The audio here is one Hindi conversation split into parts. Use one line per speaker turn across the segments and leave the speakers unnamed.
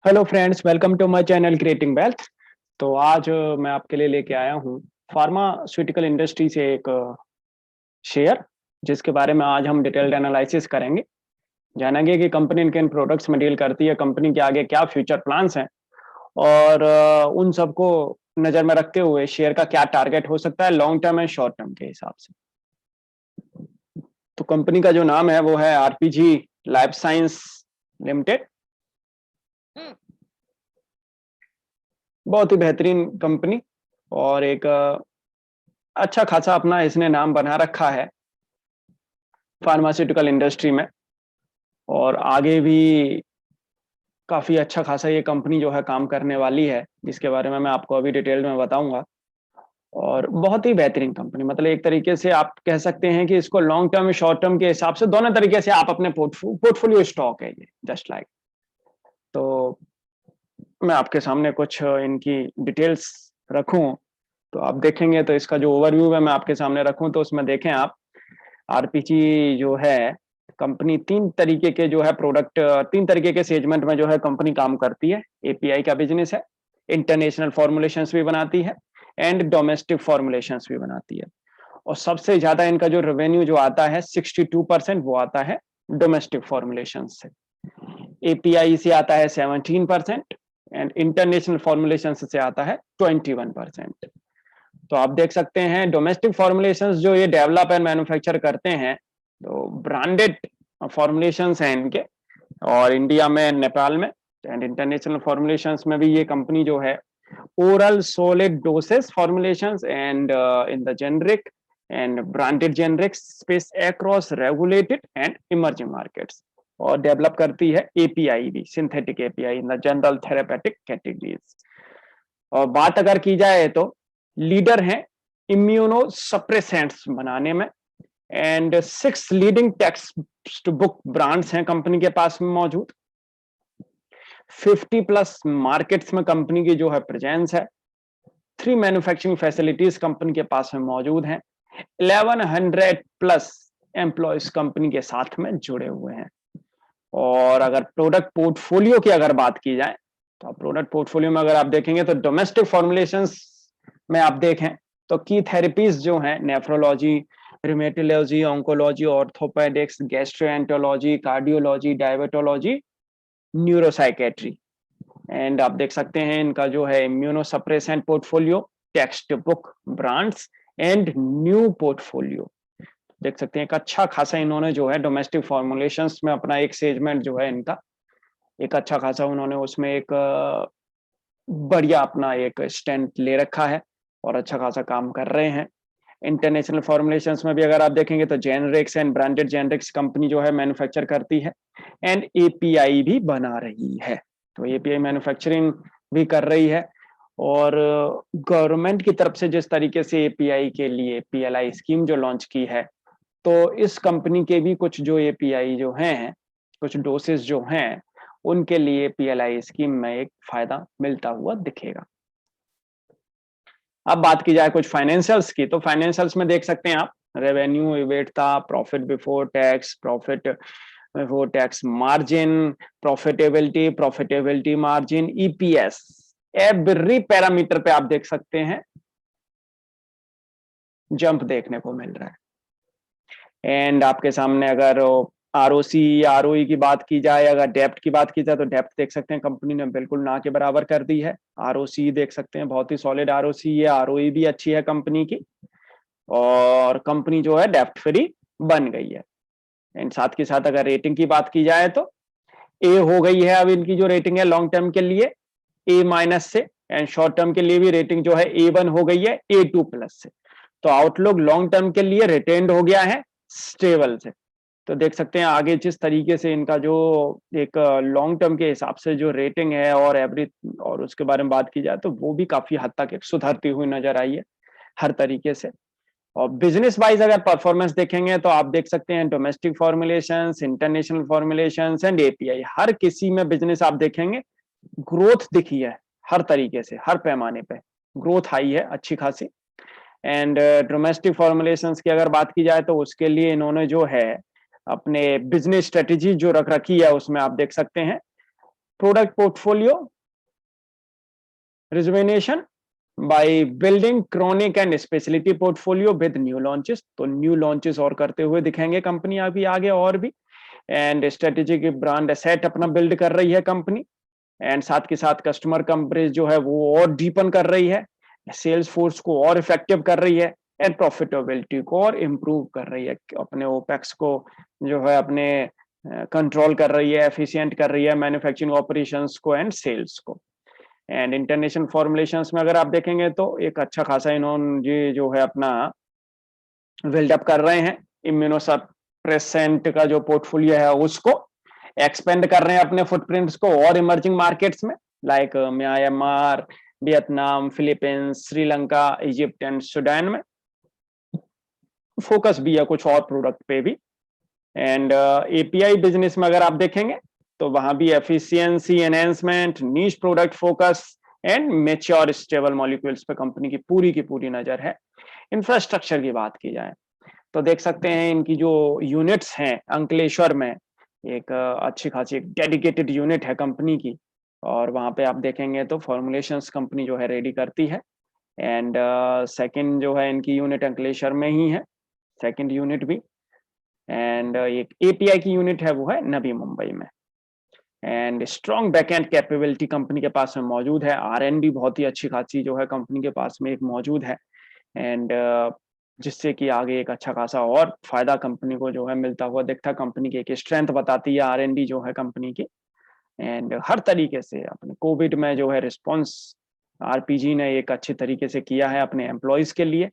Hello friends, welcome to my channel creating wealth. तो आज मैं आपके लिए लेके आया हूँ फार्मास्यूटिकल इंडस्ट्री से एक शेयर, जिसके बारे में आज हम डिटेल्ड एनालिसिस करेंगे। जानेंगे कि कंपनी किन प्रोडक्ट्स में डील करती है, कंपनी के आगे क्या फ्यूचर प्लान्स हैं और उन सबको नज़र में रखते हुए शेयर का क्या टारगेट हो सकता है long term and short term के हिसाब से। तो कंपनी का जो नाम है वो है आरपीजी लाइफ साइंस लिमिटेड। बहुत ही बेहतरीन कंपनी और एक अच्छा खासा अपना इसने नाम बना रखा है फार्मास्यूटिकल इंडस्ट्री में। और आगे भी काफ़ी अच्छा खासा ये कंपनी जो है काम करने वाली है, जिसके बारे में मैं आपको अभी डिटेल में बताऊंगा। और बहुत ही बेहतरीन कंपनी, मतलब एक तरीके से आप कह सकते हैं कि इसको लॉन्ग टर्म शॉर्ट टर्म के हिसाब से दोनों तरीके से आप अपने पोर्टफोलियो स्टॉक है ये, जस्ट लाइक। तो मैं आपके सामने कुछ इनकी डिटेल्स रखूं तो आप देखेंगे, तो इसका जो ओवरव्यू है मैं आपके सामने रखूं तो उसमें देखें आप। आरपीजी जो है कंपनी तीन तरीके के जो है प्रोडक्ट, तीन तरीके के सेगमेंट में जो है कंपनी काम करती है। एपीआई का बिजनेस है, इंटरनेशनल फॉर्मुलेशंस भी बनाती है एंड डोमेस्टिक फॉर्मुलेशंस भी बनाती है। और सबसे ज्यादा इनका जो रेवेन्यू जो आता है 62% वो आता है डोमेस्टिक फॉर्मुलेशन से। एपीआई से आता है 17% एंड इंटरनेशनल फॉर्मुलेशन से आता है 21%। तो आप देख सकते हैं डोमेस्टिक फॉर्मुलेशंस जो ये डेवलप एंड मैन्युफैक्चर करते हैं, तो ब्रांडेड फॉर्मुलेशंस हैं इनके, और इंडिया में, नेपाल में। एंड इंटरनेशनल फॉर्मुलेशंस में भी ये कंपनी जो है oral solid doses formulations and in the generic and branded generic space across regulated and emerging markets, और डेवलप करती है एपीआई भी, synthetic API in the general therapeutic categories. और बात अगर की जाए तो लीडर हैं इम्यूनो सप्रेसेंट्स बनाने में, and 6 leading text book brands हैं कंपनी के पास में मौजूद। 50 प्लस मार्केट्स में कंपनी की जो है प्रेजेंस है। 3 मैन्युफैक्चरिंग फैसिलिटीज कंपनी के पास में मौजूद हैं। 1100 प्लस एम्प्लॉयज कंपनी के साथ में जुड़े हुए हैं। और अगर प्रोडक्ट पोर्टफोलियो की अगर बात की जाए तो प्रोडक्ट पोर्टफोलियो में अगर आप देखेंगे तो डोमेस्टिक फॉर्मुलेशंस में आप देखें तो की थेरेपीज जो हैं nephrology, rheumatology, oncology, orthopaedics, gastroenterology, cardiology, diabetology, neuropsychiatry. And आप देख सकते हैं इनका जो है immunosuppressant portfolio, text book brands and new portfolio. देख सकते हैं एक अच्छा खासा इन्होंने जो है डोमेस्टिक फॉर्मुलेशंस में अपना एक सेगमेंट जो है इनका एक अच्छा खासा उन्होंने उसमें एक बढ़िया अपना एक स्टैंड ले रखा है और अच्छा खासा काम कर रहे हैं। इंटरनेशनल फॉर्मुलेशंस में भी अगर आप देखेंगे तो generics and branded generics company जो है मैन्युफैक्चर करती है एंड एपीआई भी बना रही है। तो एपीआई मैन्युफैक्चरिंग भी कर रही है। और गवर्नमेंट की तरफ से जिस तरीके से एपीआई के लिए पीएलआई स्कीम जो लॉन्च की है, तो इस कंपनी के भी कुछ जो एपीआई जो हैं, कुछ डोसेस जो हैं, उनके लिए पीएलआई स्कीम में एक फायदा मिलता हुआ दिखेगा। अब बात की जाए कुछ फाइनेंशियल्स की, तो फाइनेंशियल्स में देख सकते हैं आप revenue, EBITDA, profit before tax, profit before tax margin, profitability, profitability margin, EPS, every parameter पे आप देख सकते हैं जंप देखने को मिल रहा है। एंड आपके सामने अगर आरओसी या आरओई की बात की जाए, अगर डेप्ट की बात की जाए तो डेप्ट देख सकते हैं कंपनी ने बिल्कुल ना के बराबर कर दी है। आरओसी देख सकते हैं बहुत ही सॉलिड आरओसी है, आरओई भी अच्छी है कंपनी की, और कंपनी जो है डेप्ट फ्री बन गई है। एंड साथ के साथ अगर रेटिंग की बात की जाए तो ए हो गई है अब इनकी जो रेटिंग है लॉन्ग टर्म के लिए ए माइनस से, एंड शॉर्ट टर्म के लिए भी रेटिंग जो है A1 हो गई है A2 प्लस से। तो आउटलुक लॉन्ग टर्म के लिए रिटेन्ड हो गया है स्टेबल से। तो देख सकते हैं आगे जिस तरीके से इनका जो एक लॉन्ग टर्म के हिसाब से जो रेटिंग है और एवरी, और उसके बारे में बात की जाए तो वो भी काफी हद तक एक सुधरती हुई नजर आई है हर तरीके से। और बिजनेस वाइज अगर परफॉर्मेंस देखेंगे तो आप देख सकते हैं domestic formulations, international formulations and API, हर किसी में बिजनेस आप देखेंगे ग्रोथ दिखी है हर तरीके से, हर पैमाने पे ग्रोथ हाई है अच्छी खासी। एंड डोमेस्टिक फॉर्मुलेशंस की अगर बात की जाए तो उसके लिए इन्होंने जो है अपने बिजनेस स्ट्रेटेजी जो रख रखी है उसमें आप देख सकते हैं product portfolio rejuvenation by building chronic and speciality portfolio with new launches. तो न्यू लॉन्चेस और करते हुए दिखेंगे कंपनी अभी आगे और भी, एंड स्ट्रेटेजिक ब्रांड एसेट अपना बिल्ड कर रही है कंपनी, एंड साथ के साथ कस्टमर कवरेज जो है वो और डीपन कर रही है, सेल्स फोर्स को और इफेक्टिव कर रही है, एंड प्रॉफिटेबिलिटी को और इम्प्रूव कर रही है, अपने ओपेक्स को जो है अपने कंट्रोल कर रही है, एफिशिएंट कर रही है मैन्युफैक्चरिंग ऑपरेशंस को एंड सेल्स को। एंड इंटरनेशनल फॉर्मुलेशंस में अगर आप देखेंगे तो एक अच्छा खासा इन्होंने ये जो है अपना बिल्डअप कर रहे हैं, इम्यूनोसप्रेसेंट का जो पोर्टफोलियो है उसको एक्सपेंड कर रहे हैं अपने फुटप्रिंट्स को और इमर्जिंग मार्केट्स में, like Myanmar, Vietnam, Philippines, Sri Lanka, Egypt and Sudan में फोकस भी है कुछ और प्रोडक्ट पे भी। एंड एपीआई बिजनेस में अगर आप देखेंगे तो वहां भी efficiency enhancement, niche product focus and mature stable molecules पे कंपनी की पूरी नजर है। इंफ्रास्ट्रक्चर की बात की जाए तो देख सकते हैं इनकी जो यूनिट्स हैं अंकलेश्वर में, एक अच्छी खासी एक डेडिकेटेड यूनिट है कंपनी की, और वहां पे आप देखेंगे तो फॉर्मुलेशंस कंपनी जो है रेडी करती है। एंड सेकंड जो है इनकी यूनिट अंकलेश्वर में ही है, सेकंड यूनिट भी, एंड एक एपीआई की यूनिट है वो है नवी मुंबई में। And strong backend capability company के पास में मौजूद है, आर&डी बहुत ही अच्छी खासी जो है कंपनी के पास में एक मौजूद है, एंड जिससे कि आगे एक अच्छा खासा और फायदा कंपनी को जो है मिलता हुआ दिखता है। कंपनी की एक स्ट्रेंथ बताती है आर&डी जो है कंपनी की। एंड हर तरीके से अपने कोविड में जो है रिस्पॉन्स आरपीजी ने एक अच्छे तरीके से किया है अपने एम्प्लॉयज के लिए।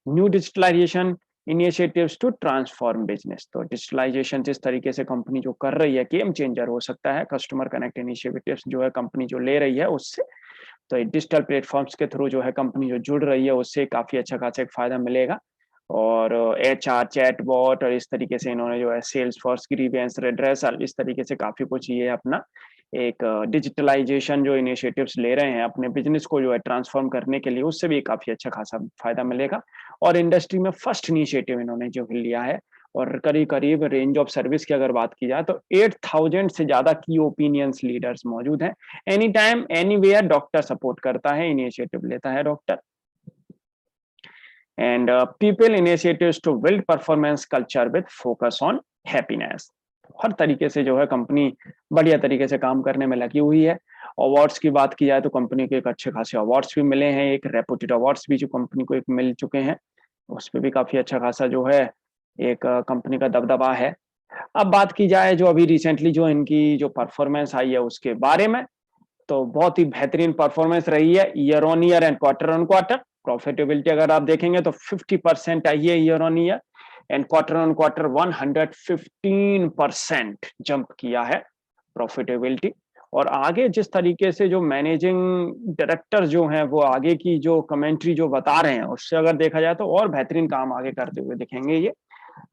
New digitalisation initiatives to transform business, तो डिजिटलाइजेशन जिस तरीके से कंपनी जो कर रही है गेम चेंजर हो सकता है। कस्टमर कनेक्ट इनिशिएटिव्स जो है कंपनी जो ले रही है उससे, तो डिजिटल प्लेटफॉर्म्स के थ्रू जो है कंपनी जो जुड़ रही है उससे काफी अच्छा खासा एक फायदा मिलेगा। और एचआर चैटबॉट और इस तरीके से इन्होंने जो है सेल्स फोर्स ग्रीवेंस रेड्रेसल, इस तरीके से काफी कुछ ये अपना एक डिजिटलाइजेशन जो इनिशिएटिव्स ले रहे हैं अपने बिजनेस को जो है ट्रांसफॉर्म करने के लिए, उससे भी काफी अच्छा खासा फायदा मिलेगा। और इंडस्ट्री में फर्स्ट इनिशिएटिव इन्होंने जो लिया है, और करीब करीब रेंज ऑफ सर्विस की अगर बात की जाए तो 8000 से ज्यादा की ओपिनियंस लीडर्स मौजूद हैं। Any time anywhere doctor support करता है, इनिशिएटिव लेता है doctor. And people initiatives to build performance culture with focus on happiness. हर तरीके से जो है कंपनी बढ़िया तरीके से काम करने में लगी हुई है। अवार्ड्स की बात की जाए तो कंपनी के एक अच्छे खासे अवार्ड्स भी मिले हैं, एक रेपुटेड अवार्ड्स भी जो कंपनी को एक मिल चुके हैं, उस पर भी काफी अच्छा खासा जो है एक कंपनी का दबदबा है। अब बात की जाए जो अभी रिसेंटली जो इनकी जो परफॉर्मेंस आई है उसके बारे में, तो बहुत ही बेहतरीन परफॉर्मेंस रही है year on year and quarter on quarter. Profitability अगर आप देखेंगे तो 50% आई है year on year, and quarter on quarter 115% jump किया है प्रॉफिटेबिलिटी। और आगे जिस तरीके से जो मैनेजिंग डायरेक्टर जो हैं वो आगे की जो कमेंट्री जो बता रहे हैं उससे अगर देखा जाए तो और बेहतरीन काम आगे करते हुए दिखेंगे ये।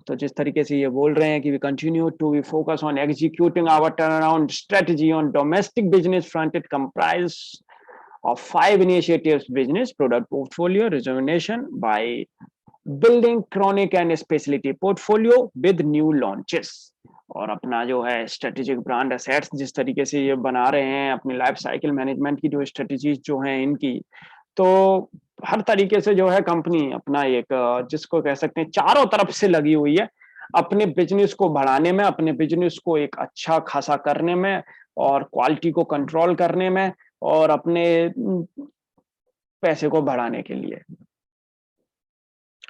तो जिस तरीके से ये बोल रहे हैं कि we continue to be focus on executing our turn around strategy on domestic business front, it comprise of 5 initiatives: business, product portfolio rejuvenation by building chronic and specialty portfolio with new launches। और अपना जो है स्ट्रेटेजिक ब्रांड एसेट्स जिस तरीके से ये बना रहे हैं, अपनी लाइफ साइकिल मैनेजमेंट की जो स्ट्रेटेजीज जो हैं इनकी, तो हर तरीके से जो है कंपनी अपना एक जिसको कह सकते हैं चारों तरफ से लगी हुई है अपने बिजनेस को बढ़ाने में, अपने बिजनेस को एक अच्छा खासा करने में, और क्वालिटी को कंट्रोल करने में, और अपने पैसे को बढ़ाने के लिए।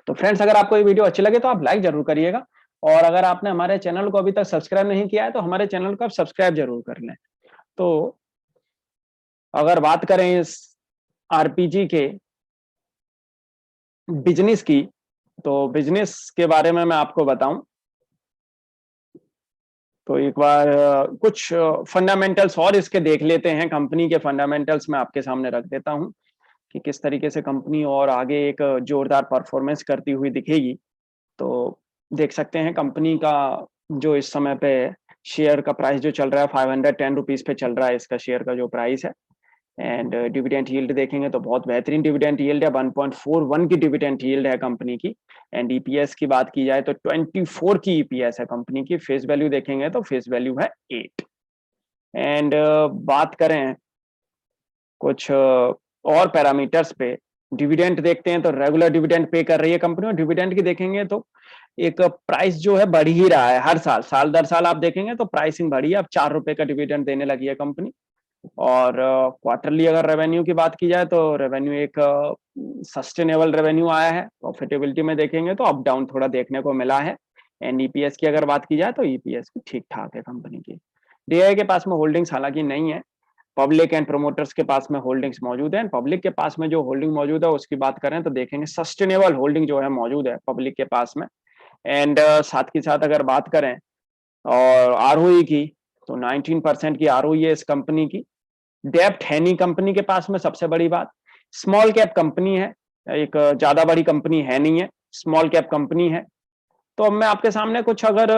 तो फ्रेंड्स अगर आपको ये वीडियो अच्छी लगे तो आप लाइक जरूर करिएगा, और अगर आपने हमारे चैनल को अभी तक सब्सक्राइब नहीं किया है तो हमारे चैनल को आप सब्सक्राइब जरूर कर लें। तो अगर बात करें इस आरपीजी के बिजनेस की, तो बिजनेस के बारे में मैं आपको बताऊं तो एक बार कुछ फंडामेंटल्स और इसके देख लेते हैं। कंपनी के फंडामेंटल्स मैं आपके सामने रख देता हूं कि किस तरीके से कंपनी और आगे एक जोरदार परफॉर्मेंस करती हुई दिखेगी। तो देख सकते हैं कंपनी का जो इस समय पे शेयर का प्राइस जो चल रहा है 510 रुपीज पे चल रहा है इसका शेयर का जो प्राइस है। एंड डिविडेंड यील्ड देखेंगे तो बहुत बेहतरीन डिविडेंड यील्ड है, 1.41 की डिविडेंड यील्ड है कंपनी की। एंड ईपीएस की बात की जाए तो 24 की ईपीएस है कंपनी की। फेस वैल्यू देखेंगे तो फेस वैल्यू है 8। एंड बात करें कुछ और पैरामीटर्स पे, डिविडेंड देखते हैं तो रेगुलर डिविडेंड पे कर रही है कंपनी, और डिविडेंड की देखेंगे तो एक प्राइस जो है बढ़ ही रहा है हर साल, साल दर साल आप देखेंगे तो प्राइसिंग बढ़ी है, अब 4 रुपए का डिविडेंड देने लगी है कंपनी। और क्वार्टरली अगर रेवेन्यू की बात की जाए तो रेवेन्यू एक सस्टेनेबल रेवेन्यू आया है। प्रॉफिटेबिलिटी में देखेंगे तो अप डाउन थोड़ा देखने को मिला है। एंड ईपीएस की अगर बात की जाए तो ईपीएस ठीक ठाक है कंपनी की। डीआई के पास में होल्डिंग्स हालांकि नहीं है, पब्लिक एंड प्रमोटर्स के पास में होल्डिंग्स मौजूद है। पब्लिक के पास में जो होल्डिंग मौजूद है उसकी बात करें तो देखेंगे सस्टेनेबल होल्डिंग जो है मौजूद है पब्लिक के पास में। एंड साथ के साथ अगर बात करें और आरओई की, तो 19% की आरओई है इस कंपनी की। डेप्ट है नहीं कंपनी के पास में, सबसे बड़ी बात। स्मॉल कैप कंपनी है, एक ज्यादा बड़ी कंपनी है नहीं है, स्मॉल कैप कंपनी है। तो अब मैं आपके सामने कुछ अगर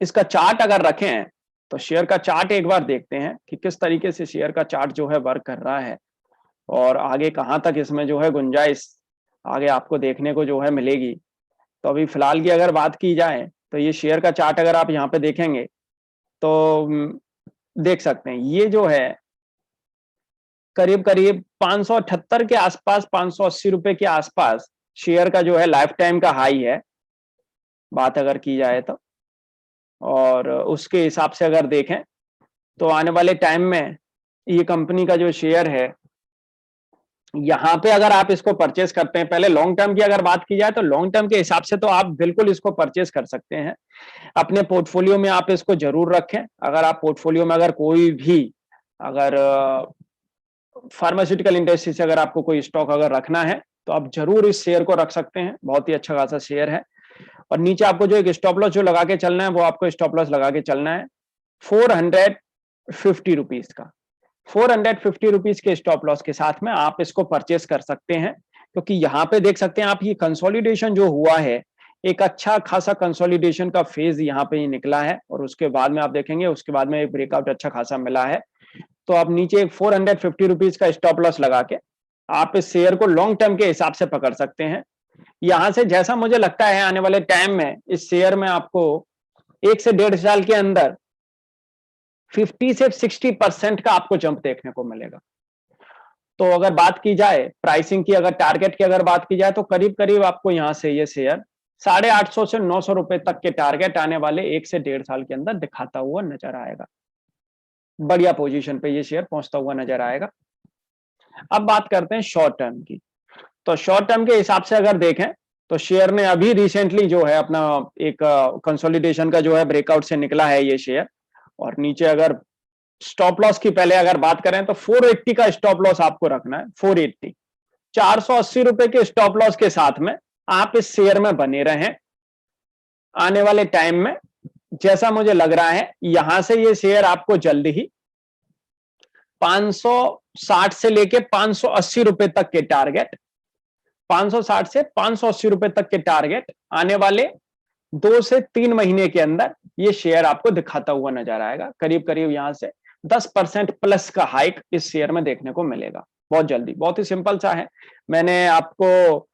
इसका चार्ट अगर रखें तो शेयर का चार्ट एक बार देखते हैं कि किस तरीके से शेयर का चार्ट जो है वर्क कर रहा है, और आगे कहां तक इसमें जो है गुंजाइश आगे आपको देखने को जो है मिलेगी। तो अभी फिलहाल की अगर बात की जाए तो ये शेयर का चार्ट अगर आप यहाँ पे देखेंगे तो देख सकते हैं ये जो है करीब करीब 578 के आसपास, 580 रुपए के आसपास शेयर का जो है लाइफ टाइम का हाई है, बात अगर की जाए तो। और उसके हिसाब से अगर देखें तो आने वाले टाइम में ये कंपनी का जो शेयर है यहाँ पे अगर आप इसको परचेस करते हैं, पहले लॉन्ग टर्म की अगर बात की जाए तो लॉन्ग टर्म के हिसाब से तो आप बिल्कुल इसको परचेस कर सकते हैं। अपने पोर्टफोलियो में आप इसको जरूर रखें। अगर आप पोर्टफोलियो में अगर कोई भी अगर फार्मास्यूटिकल इंडस्ट्री से अगर आपको कोई स्टॉक अगर रखना है तो आप जरूर इस शेयर को रख सकते हैं, बहुत ही अच्छा खासा शेयर है। और नीचे आपको जो एक स्टॉप लॉस जो लगा के चलना है वो आपको स्टॉप लॉस लगा के चलना है 450 रुपीज का। 450 रुपीज के स्टॉप लॉस के साथ में आप इसको परचेस कर सकते हैं, क्योंकि यहाँ पे देख सकते हैं आप ये कंसोलिडेशन जो हुआ है, एक अच्छा खासा कंसोलिडेशन का फेज यहाँ पे निकला है, और उसके बाद में आप देखेंगे उसके बाद में एक ब्रेकआउट अच्छा खासा मिला है। तो आप नीचे 450 रुपीज का स्टॉप लॉस लगा के आप इस शेयर को लॉन्ग टर्म के हिसाब से पकड़ सकते हैं। यहां से जैसा मुझे लगता है आने वाले टाइम में इस शेयर में आपको 1 से 1.5 साल के अंदर 50 से 60% का आपको जंप देखने को मिलेगा। तो अगर बात की जाए प्राइसिंग की, अगर टारगेट की अगर बात की जाए तो करीब करीब आपको यहां से ये शेयर 850 से 900 रुपए तक के टारगेट आने वाले 1 से 1.5 साल के अंदर दिखाता हुआ नजर आएगा। बढ़िया पोजीशन पे ये शेयर पहुंचता हुआ नजर आएगा। अब बात करते हैं शॉर्ट टर्म की। तो शॉर्ट टर्म के हिसाब से अगर देखें तो शेयर ने अभी रिसेंटली जो है अपना एक कंसोलिडेशन का जो है ब्रेकआउट से निकला है ये शेयर। और नीचे अगर स्टॉप लॉस की पहले अगर बात करें तो 480 का स्टॉप लॉस आपको रखना है। 480, 480 रुपए के स्टॉप लॉस के साथ में आप इस शेयर में बने रहें। आने वाले टाइम में जैसा मुझे लग रहा है यहां से ये शेयर आपको जल्द ही 560 से लेके 580 रुपए तक के टारगेट, 560 से 580 रुपए तक के टारगेट आने वाले 2 से 3 महीने के अंदर ये शेयर आपको दिखाता हुआ नजर आएगा। करीब करीब यहां से 10% प्लस का हाइक इस शेयर में देखने को मिलेगा बहुत जल्दी। बहुत ही सिंपल सा है, मैंने आपको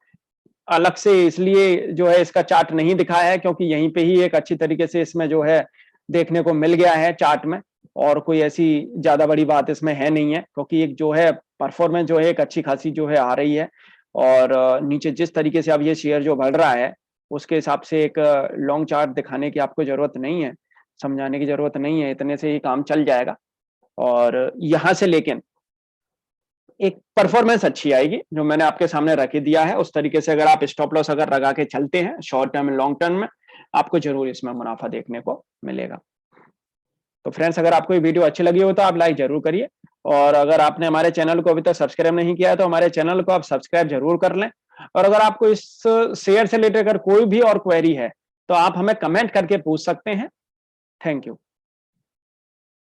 अलग से इसलिए जो है इसका चार्ट नहीं दिखाया है क्योंकि यहीं पे ही एक अच्छी तरीके से इसमें जो है देखने को मिल गया है चार्ट में, और कोई ऐसी ज्यादा बड़ी बात इसमें है नहीं है, क्योंकि एक जो है परफॉर्मेंस जो है एक अच्छी खासी जो है आ रही है। और नीचे जिस तरीके से अब ये शेयर जो बढ़ रहा है उसके हिसाब से एक लॉन्ग चार्ट दिखाने की आपको जरूरत नहीं है, समझाने की जरूरत नहीं है, इतने से ही काम चल जाएगा। और यहां से लेकिन एक परफॉर्मेंस अच्छी आएगी जो मैंने आपके सामने रख दिया है, उस तरीके से अगर आप स्टॉप लॉस अगर लगा के चलते हैं शॉर्ट टर्म लॉन्ग टर्म में, आपको जरूर इसमें मुनाफा देखने को मिलेगा। तो फ्रेंड्स, अगर आपको ये वीडियो अच्छी लगी हो तो आप लाइक जरूर करिए, और अगर आपने हमारे चैनल को अभी तक सब्सक्राइब नहीं किया है तो हमारे चैनल को आप सब्सक्राइब जरूर कर लें। और अगर आपको इस शेयर से रिलेटेड अगर कोई भी और क्वेरी है तो आप हमें कमेंट करके पूछ सकते हैं। Thank you.